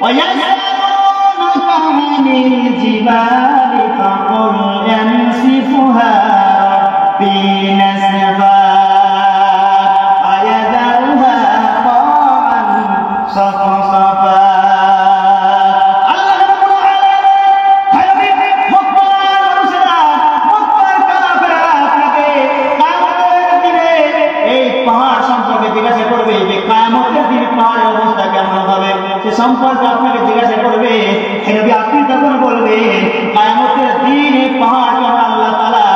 ويسألونك عن الجبال فقل ينسفها ربي نسفا فيذرها قاعا صفصفا সম্পর্কে আপনাকে জিজ্ঞাসা করবে, আপনি তখন বলবে কিয়ামতের দিনে পাহাড় আল্লাহ তাআলা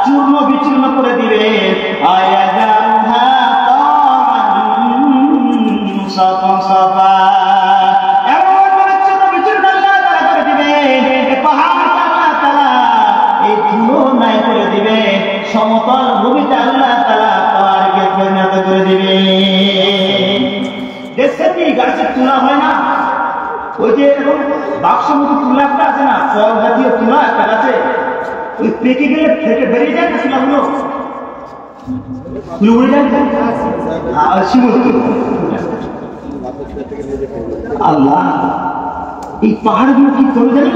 চূর্ণ বিচূর্ণ করে দিবে। আয়াযাহা সাফা এমন করে চূর্ণ বিচূর্ণ আল্লাহ তাআলা করে দিবে, পাহাড় আল্লাহ তাআলা এই ধুলো নাই করে দিবে, সমতল ভূমিতে আল্লাহ তাআলা পাহাড়কে পরিণত করে দিবে। দেখছেন কি গাছের তুলা হয় না, ওই যে এরকম বাক্স মতো তুলা একটা আছে না, ফল জাতীয় তুলা একটা গাছে, ওই পেকে গেলে থেকে বেরিয়ে যায় না তুলাগুলো, তুলে উড়ে যায় আল্লাহ এই পাহাড়গুলো কি করে জানি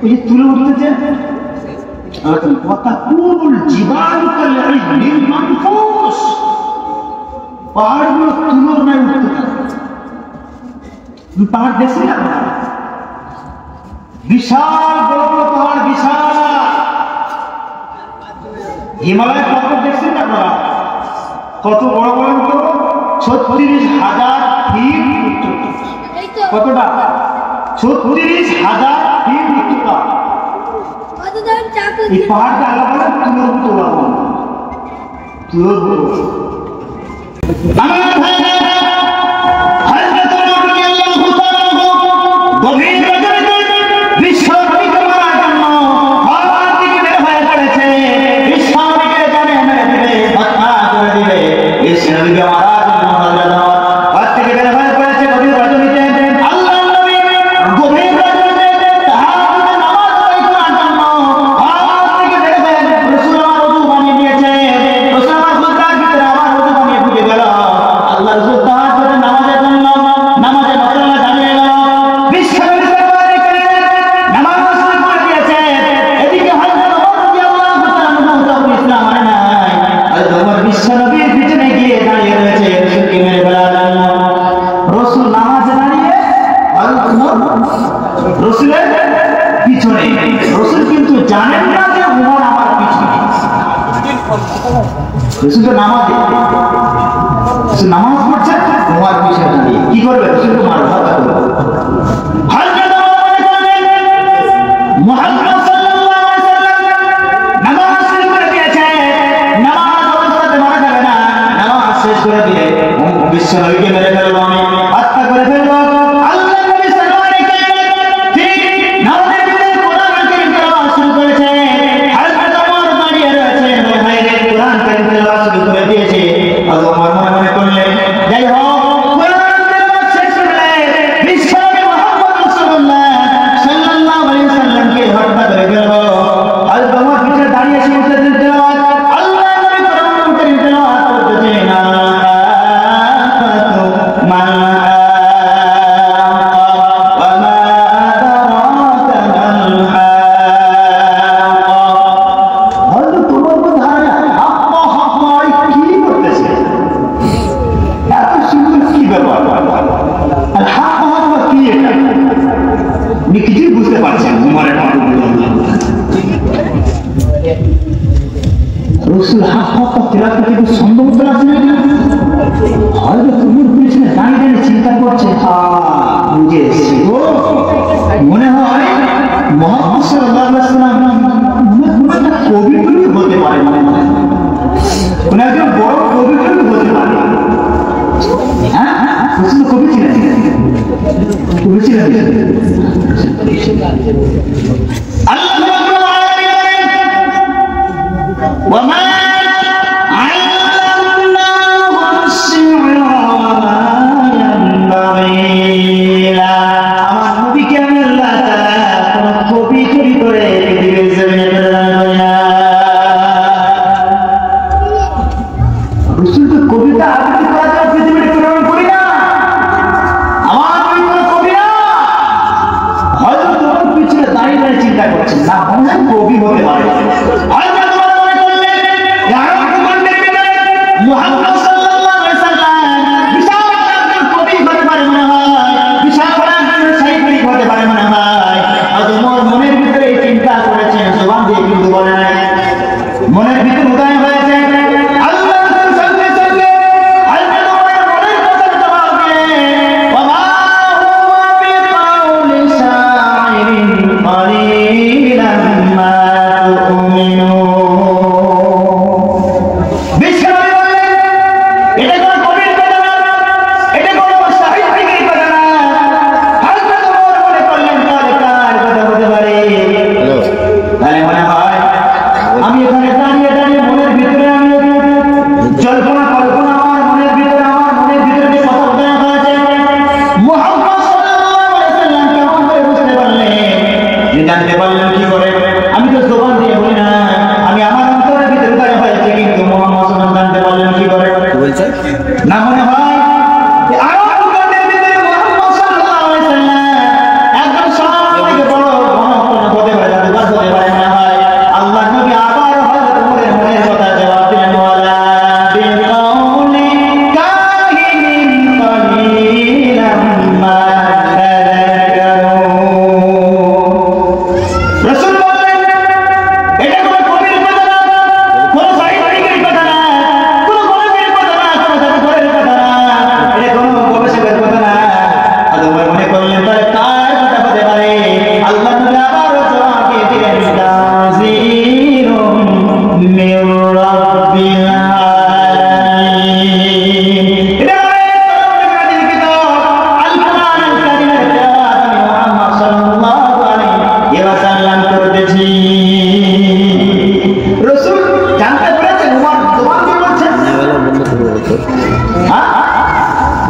ওই যে তুলে উঠতেছে পাহাড়গুলো তুলোর নাই উঠতে থাকে। পাহাড় দেখছি না, বিশাল বড় বড় পাহাড়, বিশাল হিমালয় পর্বত দেখছেন না আপনারা, কত বড় বড় তো 36,000 ফিট উচ্চতা। কতটা? 36,000 ফিট উচ্চতা। এই পাহাড়টা আল্লাহ বলেন তুলোর তোলা বলে, তুলোর বলে। নামাজ পড়ছে তোমার পিছনে দাঁড়িয়ে কি করবে? রসুলকে মারবে, হত্যা করবে। মুহাম্মদ সাল্লাল্লাহু আলাইহি ওয়াসাল্লাম নামাজ শুরু করে দিয়েছে, নামাজ অবস্থাতে মারা যাবে না, নামাজ শেষ করে দিয়ে বিশ্ব নবীকে মেরে ফেলবো, আমি হত্যা করে ফেলবো। আল্লাহ নবী সাল্লাল্লাহু আলাইহি ওয়াসাল্লাম ঠিক নামাজের ভিতরে কোরআন কারীম তেলাওয়াত শুরু করেছে, হযরত ওমর দাঁড়িয়ে রয়েছে, ভাইরে কোরআন কারীম তেলাওয়াত শুরু করে দিয়েছে। আল্লাহ মনে মনে করলেন যাই হোক কোরআন তেলাওয়াত শেষ করলে বিশ্ব নবী মুহাম্মদ রাসূলুল্লাহ সাল্লাল্লাহু আলাইহি ওয়াসাল্লামকে হত্যা করে ফেলবো। হযরত ওমর পিছনে দাঁড়িয়ে শুনতেছেন তেলাওয়াত, আল্লাহ নবী কোরআন কারীম তেলাওয়াত করতেছেন, বুঝতে পারছেন উমরের রসুল কিন্তু সম্ভব হয়তো তুমুর পিছনে দাঁড়িয়ে দাঁড়িয়ে চিন্তা করছে, বুঝে এসেছি মনে হয় মুহাম্মদ সাল্লাল্লাহু আলাইহি ওয়াসাল্লাম কবি টবি হতে পারে, কোন একজন বড় কবি টবি হতে পারে। হ্যাঁ রসুল কবি ছিলেন, কবি ছিলেন। আল্লাহ وما علمناه الشعر وما ينبغي له। আমার নবীকে আমি আল্লাহ তাআলা কোন কবি তৈরি করে পৃথিবীর জমিনে প্রেরণ করি না। রাসূলকে কবিতা আবৃত্তি করা যায় পৃথিবীতে প্রেরণ করি না। আমার নবী কোন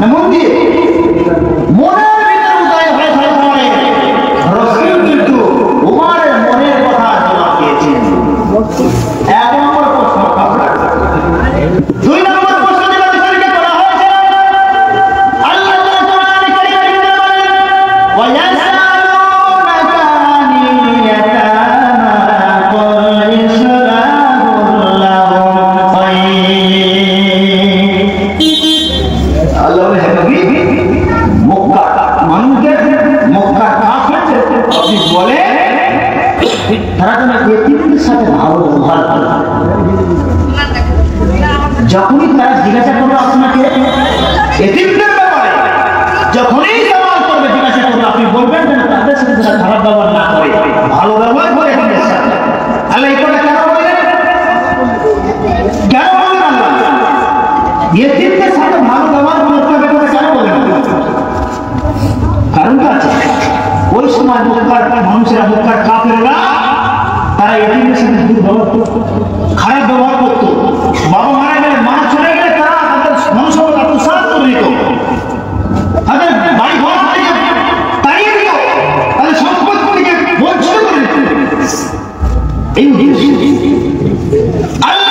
না মন দিয়ে মনের ভিতরে উদয় হয়ে পড়ে রাসূল কিন্তু উমরের মনের কথা জবাব দিয়েছেন। এক নম্বর প্রশ্ন। দুই নম্বর প্রশ্ন যেটা রাসূলকে করা হয়েছে, আল্লাহ তাআলা কোরআনে কারীমে বলেন ওয়ায়াসআলুনাকা আনিল ইয়াতামা কুল ইসলাহুল লাহুম খায়র। আল্লাহ নবী মক্কা মানুষকে মক্কা কাফেরদের আপনি বলে তারা যেন এতিমদের সাথে ভালো ব্যবহার করে। যখনই তারা জিজ্ঞাসা করবে আপনাকে এতিমদের ব্যাপারে, যখনই সওয়াল করবে জিজ্ঞাসা করবে, আপনি বলবেন যেন তাদের সাথে তারা খারাপ ব্যবহার না করে, ভালো ব্যবহার করে এতিমদের সাথে। আল্লাহ এই কথা কেন বললেন? কেন বললেন আল্লাহ এতিমদের সাথে ভালো ব্যবহার করতে হবে কেন বললেন? কারণটা আছে। ওই সময় মক্কার মানুষেরা, মক্কার কাফেররা তারা এতিমদের সাথে দুর্ব্যবহার করত, খারাপ ব্যবহার করত। বাবা মারা গেলে, মা চলে গেলে তারা তাদের ধনসম্পদ আত্মসাৎ করে নিত, তাদের বাড়ি ঘর থেকে তাড়িয়ে দিত, তাদের সম্পদ থেকে বঞ্চিত করে দিত। এই আল্লাহ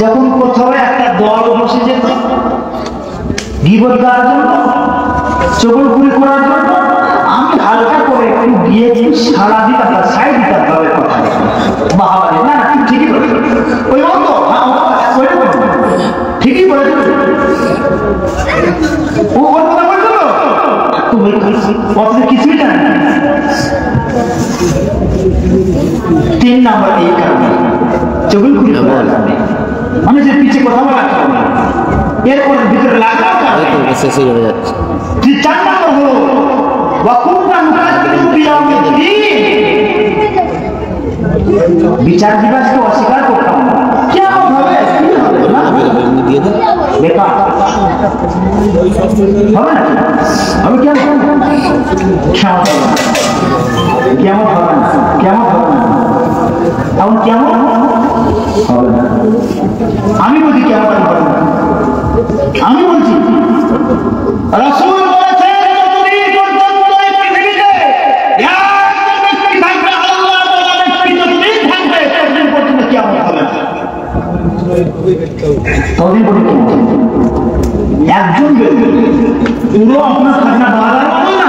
যখন কোথাও একটা দল বসে যেত গীবত করার জন্য, চগলখুরি করার জন্য, আমি হালকা করে একটু গিয়ে সারা দিন আপনার সাইড দিতে হবে কথা বাহাবারে না না ঠিকই বলেছে ওই মতো ঠিকই বলেছে ও ওর কথা বলছো তো তুমি পথে কিছুই জানে না 3 নাম্বার এই কারণে চোখের খুলে আমি যে পিছিয়ে কথা বলা এরপর ভিতরে লাগাও কারণে 4 নাম্বার হলো বিচার দিবসকে অস্বীকার করতাম না কেমন হবে বেকার হবে না আমি কেমন কেমন হবে না কেমন হবে না এখন কেমন হবে না আমি বলছি কেমন হবে না আমি বলছি রাসূল একজন পুরো আপনার থাকনা বাড়ার মতো না